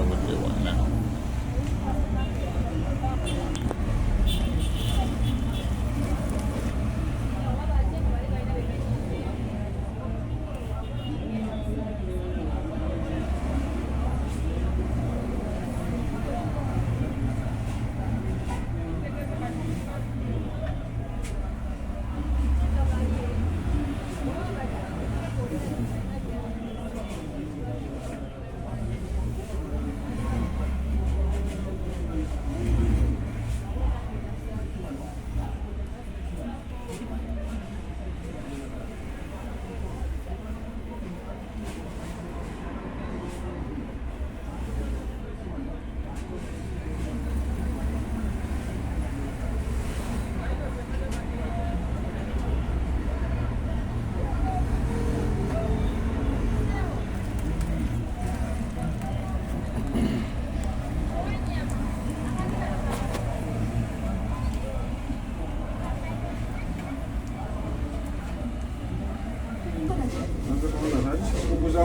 budde bwonna.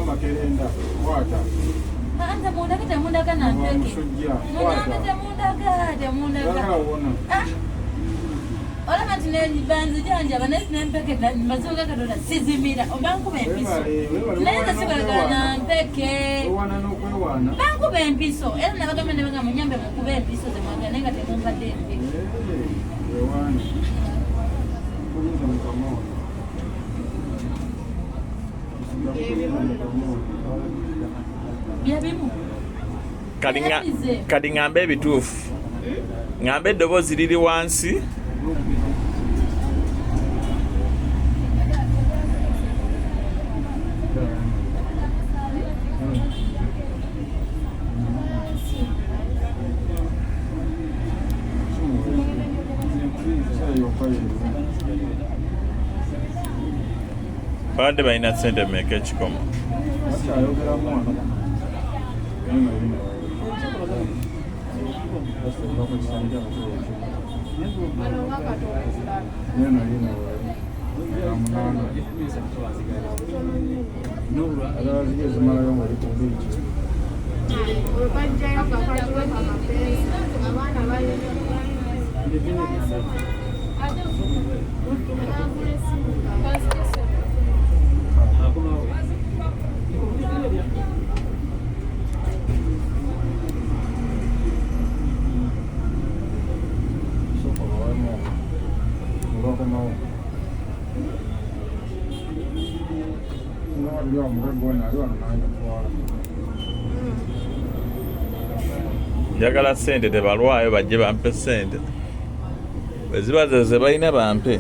Makerenda kwata anza mundaga nampeke mundaga olaba nti banzijanjaba naye sinempeke mazibuga katonda sizimira obankuba empiso naye nga sibaga nampeke bankuba empiso era nabagamba nebaga munyambe mukuba empiso zemwaga naye nga temumbadde empeke kati ngambe ebituufu ngambe eddoboozi liri wansi badde balina sente mmeka ekikomo njagala sente tebalwayo bajje bampe sente bweziba ze balina bampe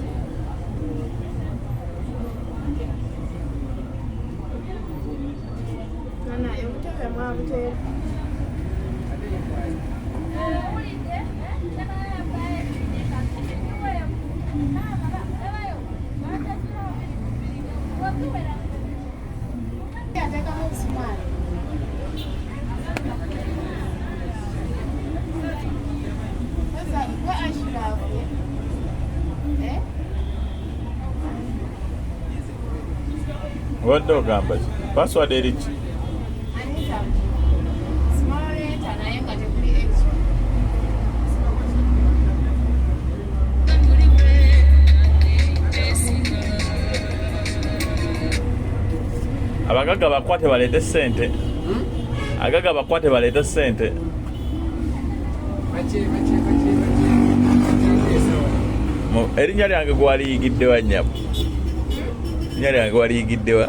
wadde ogamba ki password eri ki abagaga bakwate baleete sente agaga bakwate baleete sente erinnya lyange gwaliyigiddewa nnyabo erinnya lyange gwaliyigiddewa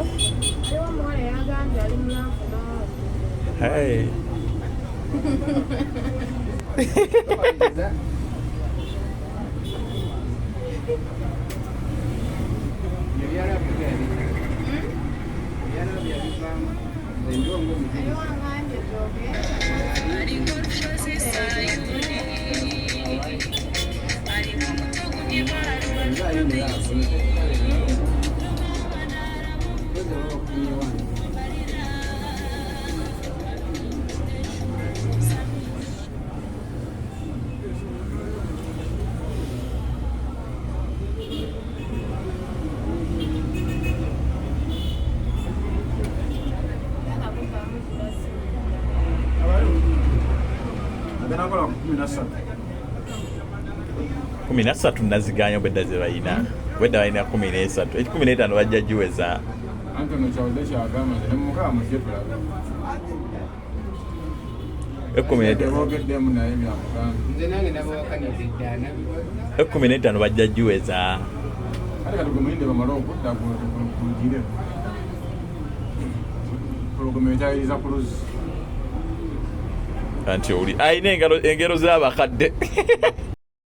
agenda kola ku 13 13 naziganya obwedda ze balina obwedda balina 13 15 bajja giweza anti ono kyawudde kyagamba nti nemukama mujje tulabe bogeddemu naye byamugamba 15 bajja giweza ate katugumuyinde bamale okudda kulugire olugumu ekyayiriza ku luzzi anti oli ayina engero z'abakadde